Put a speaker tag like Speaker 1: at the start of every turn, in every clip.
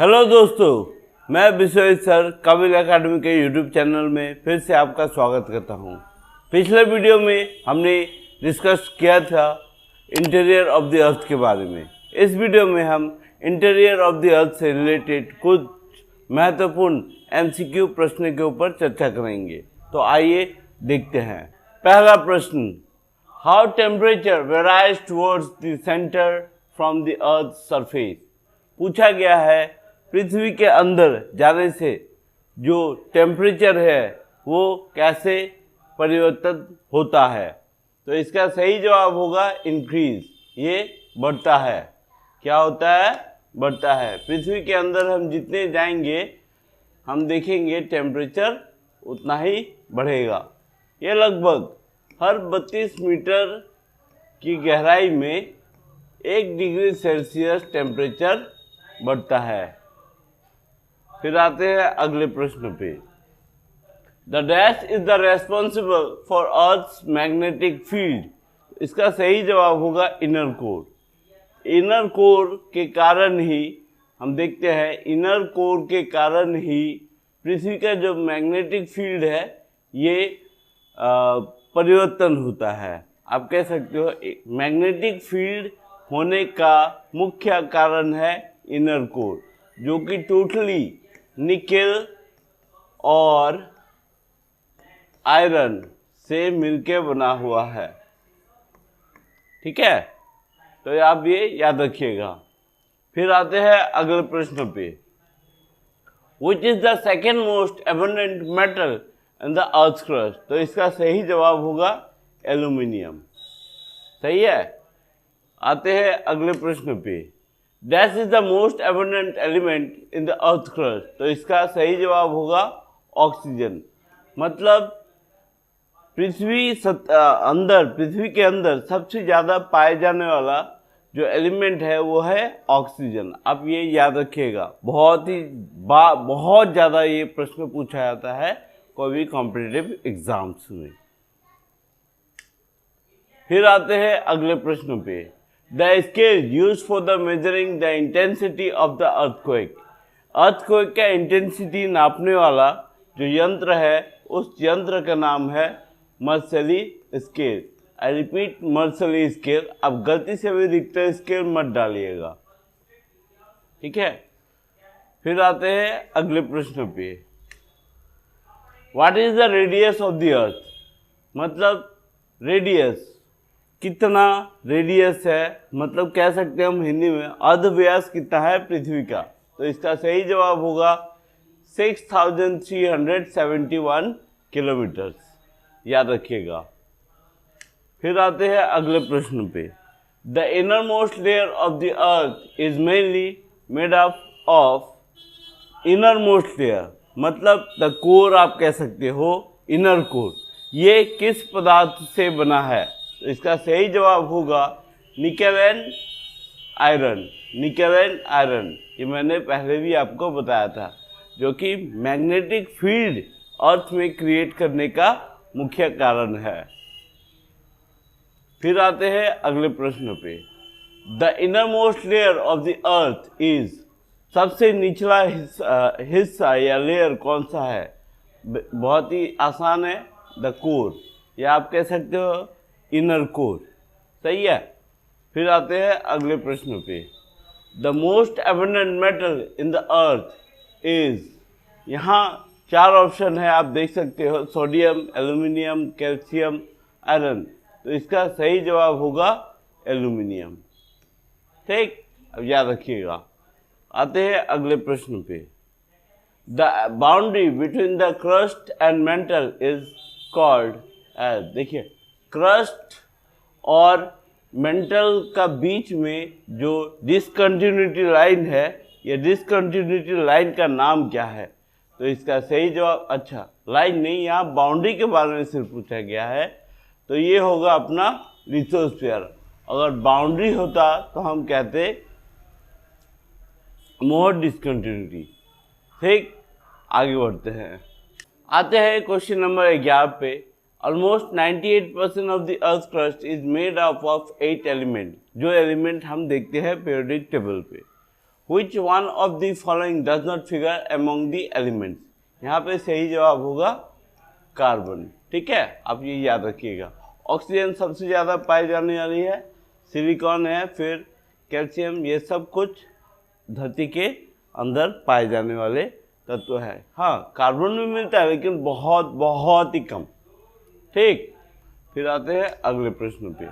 Speaker 1: Hello दोस्तों, मैं Vishwesh sir काबिल एकेडमी के यूट्यूब चैनल में फिर से आपका स्वागत करता हूं। पिछले वीडियो में हमने डिस्कस किया था इंटीरियर ऑफ द अर्थ के बारे में। इस वीडियो में हम इंटीरियर ऑफ द अर्थ से रिलेटेड कुछ महत्वपूर्ण एमसीक्यू प्रश्न के ऊपर चर्चा करेंगे। तो आइए देखते हैं। पहला प्रश्न, how temperature varies towards the centre from the earth surface. पूछा गया है पृथ्वी के अंदर जाने से जो टेम्परेचर है वो कैसे परिवर्तन होता है। तो इसका सही जवाब होगा इंक्रीज। ये बढ़ता है। क्या होता है? बढ़ता है। पृथ्वी के अंदर हम जितने जाएंगे हम देखेंगे टेम्परेचर उतना ही बढ़ेगा। ये लगभग हर 32 मीटर की गहराई में 1 डिग्री सेल्सियस टेम्परेचर बढ़ता है। फिर आते हैं अगले प्रश्न पे। The dash is the responsible for earth's magnetic field. इसका सही जवाब होगा इनर कोर। इनर कोर के कारण ही हम देखते हैं, इनर कोर के कारण ही पृथ्वी का जो मैग्नेटिक फील्ड है ये परिवर्तन होता है। आप कह सकते हो मैग्नेटिक फील्ड होने का मुख्य कारण है इनर कोर, जो कि टोटली निकेल और आयरन से मिलकर बना हुआ है। ठीक है, तो आप ये याद रखिएगा। फिर आते हैं अगले प्रश्न पे। Which is the second most abundant metal in the earth crust. तो इसका सही जवाब होगा एल्यूमिनियम। सही है। आते हैं अगले प्रश्न पे। Dash is the most abundant element in the earth crust. तो इसका सही जवाब होगा ऑक्सीजन। मतलब पृथ्वी के अंदर सबसे ज़्यादा पाए जाने वाला जो एलिमेंट है वो है ऑक्सीजन। आप ये याद रखिएगा। बहुत ज़्यादा ये प्रश्न पूछा जाता है कोई भी कॉम्पिटिटिव एग्जाम्स में। फिर आते हैं अगले प्रश्न पे। The scale used for the measuring the intensity of the earthquake। earthquake का इंटेंसिटी नापने वाला जो यंत्र है उस यंत्र का नाम है Mercalli scale. I repeat, Mercalli scale. अब गलती से भी रिक्टर स्केल मत डालिएगा। ठीक है। फिर आते हैं अगले प्रश्न पे। What is the radius of the earth। मतलब रेडियस, कितना रेडियस है, मतलब कह सकते हैं हम हिंदी में अर्धव्यास कितना है पृथ्वी का। तो इसका सही जवाब होगा 6371 किलोमीटर। याद रखिएगा। फिर आते हैं अगले प्रश्न पे। The inner most layer of the earth is mainly made up of. Inner most layer मतलब द कोर, आप कह सकते हो इनर कोर। ये किस पदार्थ से बना है। तो इसका सही जवाब होगा nickel and iron. Nickel and iron ये मैंने पहले भी आपको बताया था, जो कि मैग्नेटिक फील्ड अर्थ में क्रिएट करने का मुख्य कारण है। फिर आते हैं अगले प्रश्न पे। The inner most layer of the earth is. सबसे निचला हिस्सा या लेयर कौन सा है? बहुत ही आसान है, द कोर, या आप कह सकते हो इनर कोर। सही है। फिर आते हैं अगले प्रश्न पे। The most abundant metal in the earth is. यहाँ 4 ऑप्शन है, आप देख सकते हो, सोडियम, एल्यूमिनियम, कैल्शियम, आयरन। तो इसका सही जवाब होगा एल्यूमिनियम। ठीक, अब याद रखिएगा। आते हैं अगले प्रश्न पे। The boundary between the crust and mantle is called as. देखिए, क्रस्ट और मेंटल का बीच में जो डिसकंटिन्यूटी लाइन है, ये डिसकंटिन्यूटी लाइन का नाम क्या है? तो इसका सही जवाब, अच्छा लाइन नहीं, यहाँ बाउंड्री के बारे में सिर्फ पूछा गया है। तो ये होगा अपना लिथोस्फीयर। अगर बाउंड्री होता तो हम कहते मोर डिसकंटिन्यूटी। ठीक, आगे बढ़ते हैं। आते हैं क्वेश्चन नंबर 11 पे। Almost 98% of the earth crust is made up of 8 element. जो एलिमेंट हम देखते हैं पीरियोडिक टेबल पे। Which one of the following does not figure among the elements? यहाँ पे सही जवाब होगा कार्बन। ठीक है, आप ये याद रखिएगा। ऑक्सीजन सबसे ज़्यादा पाई जाने वाली है, सिलिकॉन है, फिर कैल्शियम, ये सब कुछ धरती के अंदर पाए जाने वाले तत्व है। हाँ, कार्बन भी मिलता है लेकिन बहुत बहुत ही कम। ठीक, फिर आते हैं अगले प्रश्न पे।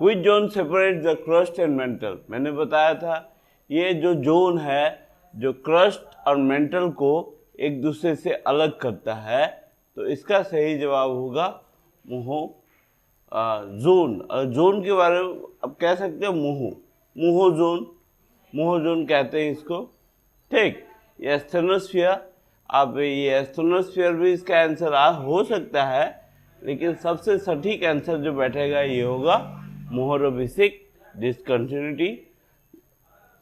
Speaker 1: Which zone separate the crust and mantle? मैंने बताया था ये जो जोन है जो क्रस्ट और मेंटल को एक दूसरे से अलग करता है, तो इसका सही जवाब होगा मोहो जोन। जोन के बारे में अब कह सकते हो मोहो जोन कहते हैं इसको। ठीक, ये एस्थेनोस्फीयर, अब ये एस्थेनोस्फीयर भी इसका आंसर हो सकता है, लेकिन सबसे सटीक आंसर जो बैठेगा ये होगा मोहोरोबिसिक डिसकंटिन्यूटी।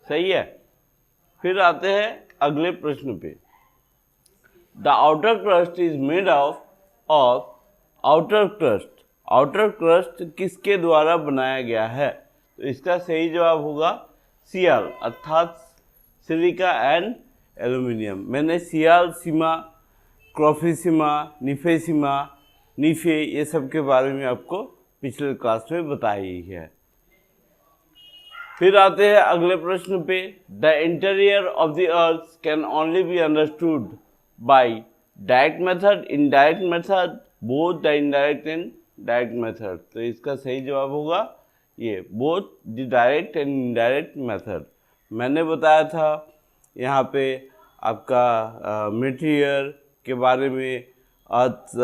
Speaker 1: सही है। फिर आते हैं अगले प्रश्न पे। The outer crust is made of outer crust किसके द्वारा बनाया गया है? तो इसका सही जवाब होगा Cl अर्थात सिलिका एंड एल्यूमिनियम। मैंने Cl, सीमा, क्रोफिसिमा, निफे ये सब के बारे में आपको पिछले क्लास में बताई ही है। फिर आते हैं अगले प्रश्न पे। The interior of the earth can only be understood by direct method, indirect method, both the indirect and direct method. तो इसका सही जवाब होगा ये both the direct and indirect method. मैंने बताया था यहाँ पे आपका मटेरियल के बारे में, अर्थ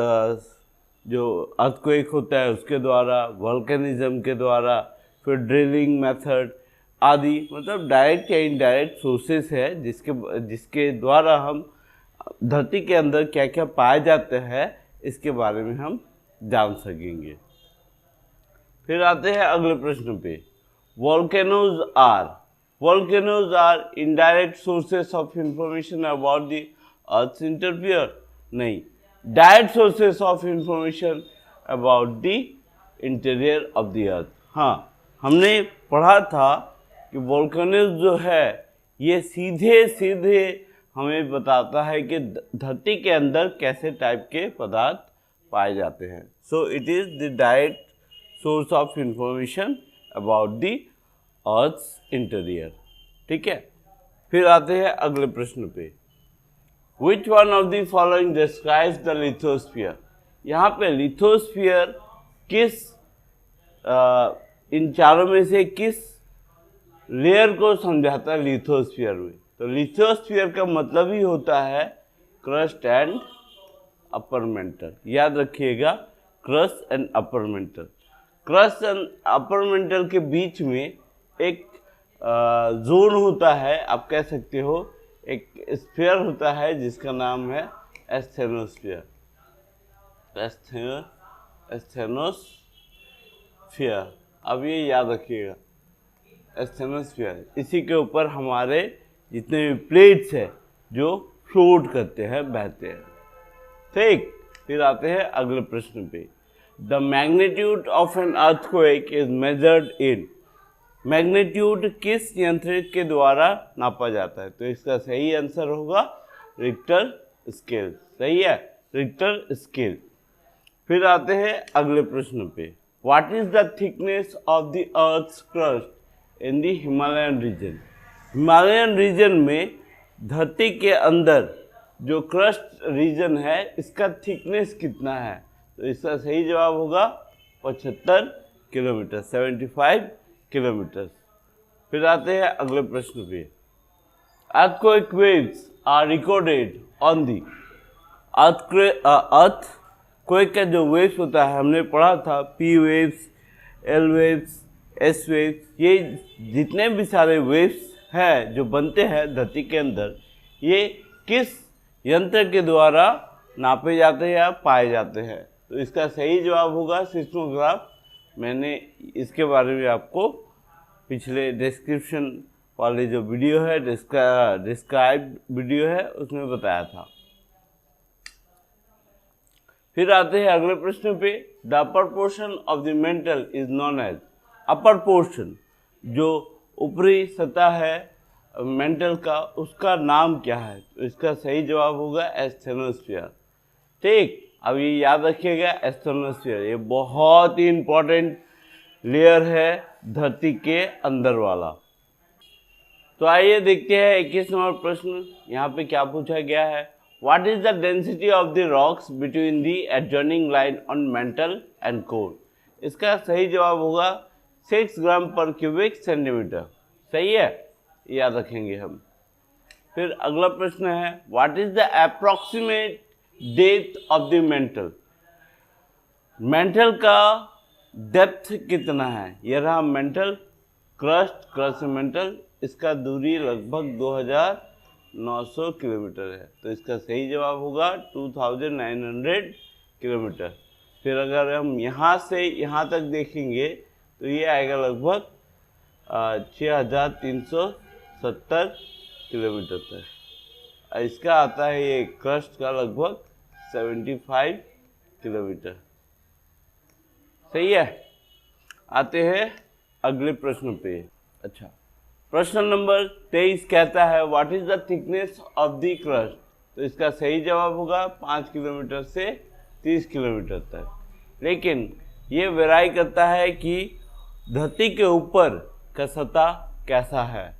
Speaker 1: जो अर्थक्वेक होता है उसके द्वारा, वोल्केनिज्म के द्वारा, फिर ड्रिलिंग मेथड आदि, मतलब डायरेक्ट या इनडायरेक्ट सोर्सेस है जिसके द्वारा हम धरती के अंदर क्या क्या पाए जाते हैं इसके बारे में हम जान सकेंगे। फिर आते हैं अगले प्रश्न पे। Volcanoes are indirect sources of information about the earth interior? नहीं, direct sources of information about the interior of the earth. हाँ, हमने पढ़ा था कि वोल्केनोज जो है ये सीधे हमें बताता है कि धरती के अंदर कैसे टाइप के पदार्थ पाए जाते हैं। So it is the direct source of information about the earth interior. ठीक है, फिर आते हैं अगले प्रश्न पे। Which one of the following describes the lithosphere? यहाँ पे लिथोस्फीयर किस इन चारों में से किस लेयर को समझाता है लिथोस्फीयर में? तो लिथोस्फीयर का मतलब ही होता है क्रस्ट एंड अपर मेंटल। याद रखिएगा, crust and upper mantle. Crust and upper mantle के बीच में एक जोन होता है, आप कह सकते हो एक स्फीयर होता है जिसका नाम है एस्थेनोस्फीयर। अब ये याद रखिएगा, एस्थेनोस्फीयर। इसी के ऊपर हमारे जितने भी प्लेट्स हैं जो फ्लोट करते हैं, बहते हैं। ठीक, फिर आते हैं अगले प्रश्न पे। The magnitude of an earthquake is measured in? Magnitude किस यंत्र के द्वारा नापा जाता है? तो इसका सही आंसर होगा रिक्टर स्केल। सही है, रिक्टर स्केल। फिर आते हैं अगले प्रश्न पे। What is the thickness of the earth's crust in the Himalayan region? Himalayan region में धरती के अंदर जो क्रस्ट रीजन है इसका थिकनेस कितना है? तो इसका सही जवाब होगा 75 किलोमीटर, 75 किलोमीटर। फिर आते हैं अगले प्रश्न पे। Earthquake waves are recorded on the earthquake का जो वेव्स होता है, हमने पढ़ा था P waves, L waves, S waves, ये जितने भी सारे वेव्स हैं जो बनते हैं धरती के अंदर, ये किस यंत्र के द्वारा नापे जाते हैं या पाए जाते हैं? तो इसका सही जवाब होगा सिस्मोग्राफ। मैंने इसके बारे में आपको पिछले डिस्क्रिप्शन वाले जो वीडियो है, डिस्क्राइब वीडियो है, उसमें बताया था। फिर आते हैं अगले प्रश्न पे। The upper portion of the mantle is known as? Upper portion जो ऊपरी सतह है मेंटल का, उसका नाम क्या है? तो इसका सही जवाब होगा एस्थेनोस्फीयर। ठीक, अब ये याद रखिएगा, एस्थेनोस्फीयर ये बहुत ही इंपॉर्टेंट लेयर है धरती के अंदर वाला। तो आइए देखते हैं 21 नंबर प्रश्न। यहाँ पे क्या पूछा गया है, what is the density of the rocks between the adjoining line on mental and core? इसका सही जवाब होगा 6 ग्राम पर क्यूबिक सेंटीमीटर। सही है, याद रखेंगे हम। फिर अगला प्रश्न है, what is the approximate depth of the mental? Mental का डेप्थ कितना है? यह रहा मेंटल क्रस्ट से मेंटल, इसका दूरी लगभग 2900 किलोमीटर है। तो इसका सही जवाब होगा 2900 किलोमीटर। फिर अगर हम यहाँ से यहाँ तक देखेंगे तो ये आएगा लगभग 6370 किलोमीटर तक। इसका आता है ये क्रस्ट का लगभग 75 किलोमीटर। सही है, आते हैं अगले प्रश्न पे। अच्छा, प्रश्न नंबर 23 कहता है, what is the thickness of the crust? तो इसका सही जवाब होगा 5 किलोमीटर से 30 किलोमीटर तक। लेकिन ये वेराई करता है कि धरती के ऊपर का सतह कैसा है।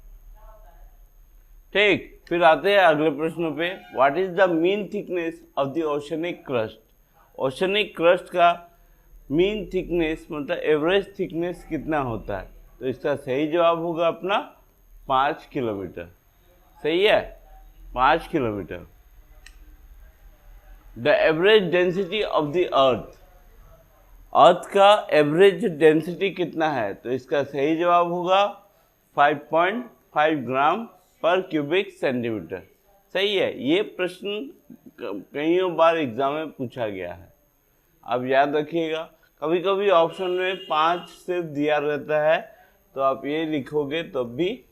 Speaker 1: ठीक, फिर आते हैं अगले प्रश्न पे, what is the mean thickness of the oceanic crust? Oceanic crust का मीन थिकनेस मतलब एवरेज थिकनेस कितना होता है? तो इसका सही जवाब होगा अपना 5 किलोमीटर। सही है, 5 kilometre. The average density of the earth? Earth का एवरेज डेंसिटी कितना है? तो इसका सही जवाब होगा 5.5 ग्राम पर क्यूबिक सेंटीमीटर। सही है, ये प्रश्न कई बार एग्जाम में पूछा गया है। अब याद रखिएगा, कभी कभी ऑप्शन में 5 सिर्फ दिया रहता है, तो आप ये लिखोगे तो भी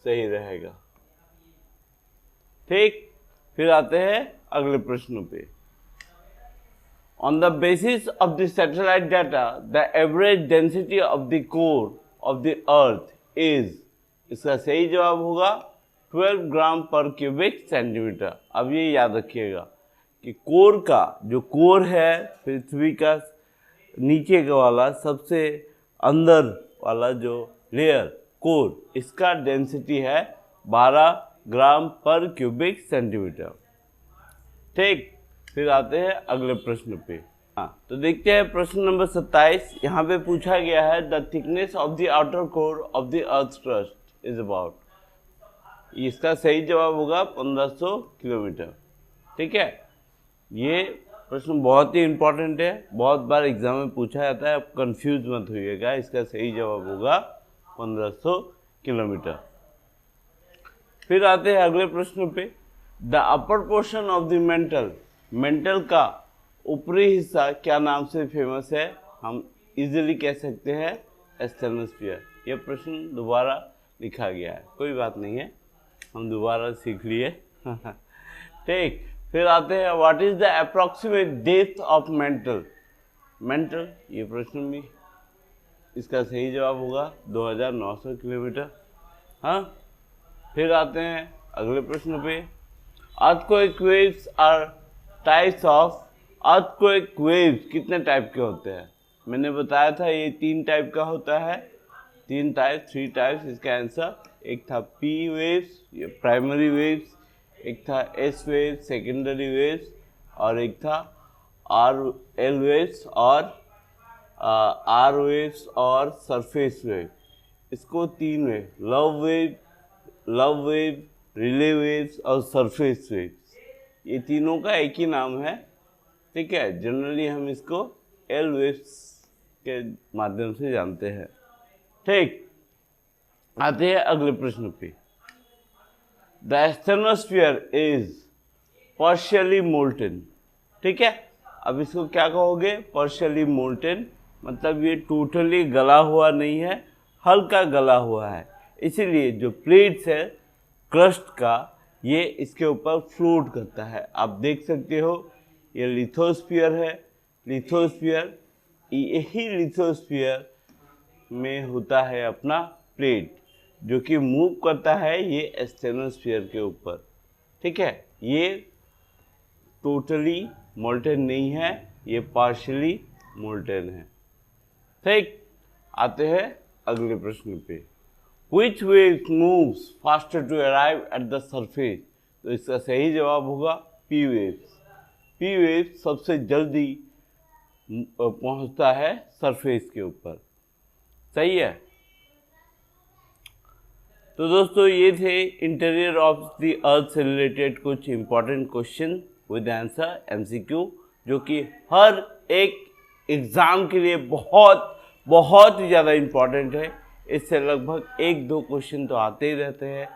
Speaker 1: सही रहेगा। ठीक, फिर आते हैं अगले प्रश्न पे। On the basis of the satellite data the average density of the core of the earth is? इसका सही जवाब होगा 12 ग्राम पर क्यूबिक सेंटीमीटर। अब ये याद रखिएगा कि कोर का, जो कोर है पृथ्वी का नीचे का वाला सबसे अंदर वाला जो लेयर कोर, इसका डेंसिटी है 12 ग्राम पर क्यूबिक सेंटीमीटर। ठीक, फिर आते हैं अगले प्रश्न पे। हाँ, तो देखते हैं प्रश्न नंबर 27। यहाँ पे पूछा गया है, the thickness of the outer core of the earth crust is about? इसका सही जवाब होगा 1500 किलोमीटर। ठीक है, ये प्रश्न बहुत ही इंपॉर्टेंट है, बहुत बार एग्जाम में पूछा जाता है, आप कंफ्यूज मत होइएगा। इसका सही जवाब होगा 1500 किलोमीटर। फिर आते हैं अगले प्रश्न पे, the upper portion of the mental? Mental का ऊपरी हिस्सा क्या नाम से फेमस है? हम इजीली कह सकते हैं एस्थेनोस्फीयर। यह प्रश्न दोबारा लिखा गया है, कोई बात नहीं है, हम दोबारा सीख लिए। ठीक, फिर आते हैं, what is the approximate depth of mental? Mental, ये प्रश्न भी, इसका सही जवाब होगा 2900 किलोमीटर। हाँ, फिर आते हैं अगले प्रश्न पे, earthquake waves are types of? Earthquake waves कितने टाइप के होते हैं? मैंने बताया था ये 3 टाइप का होता है, 3 टाइप्स। इसका आंसर, एक था पी वेव्स, ये प्राइमरी वेव्स, एक था एस वेव्स सेकेंडरी वेव्स, और एक था आर एल वेव्स और आर वेव्स और सरफेस वेव। इसको 3 wave, love wave, relay waves और सरफेस वेव्स, ये तीनों का एक ही नाम है। ठीक है, जनरली हम इसको एल वेव्स के माध्यम से जानते हैं। ठीक, आते हैं अगले प्रश्न पे, the asthenosphere is partially molten. ठीक है, अब इसको क्या कहोगे? पार्शियली मोल्टन, मतलब ये टोटली गला हुआ नहीं है, हल्का गला हुआ है। इसीलिए जो प्लेट्स है क्रस्ट का, ये इसके ऊपर फ्लोट करता है। आप देख सकते हो, ये लिथोस्फीयर है। यही लिथोस्फीयर में होता है अपना प्लेट। जो कि मूव करता है ये एस्टेनोस्फीयर के ऊपर, ठीक है। ये टोटली मोल्टेन नहीं है, ये पार्शियली मोल्टेन है, ठीक। आते हैं अगले प्रश्न पे। Which wave moves faster to arrive at the surface? तो इसका सही जवाब होगा P waves। P waves सबसे जल्दी पहुंचता है सरफेस के ऊपर, सही है। तो दोस्तों ये थे इंटीरियर ऑफ द अर्थ से रिलेटेड कुछ important question with answer MCQ, जो कि हर एक एग्ज़ाम के लिए बहुत ही ज़्यादा इम्पॉर्टेंट है। इससे लगभग 1-2 क्वेश्चन तो आते ही रहते हैं।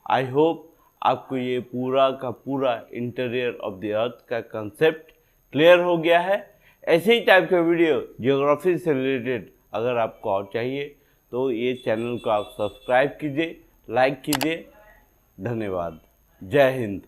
Speaker 1: आई होप आपको ये पूरा का पूरा इंटीरियर ऑफ द अर्थ का कंसेप्ट क्लियर हो गया है। ऐसे ही टाइप का वीडियो जियोग्राफी से रिलेटेड अगर आपको और चाहिए तो ये चैनल को आप सब्सक्राइब कीजिए, लाइक कीजिए। धन्यवाद। जय हिंद।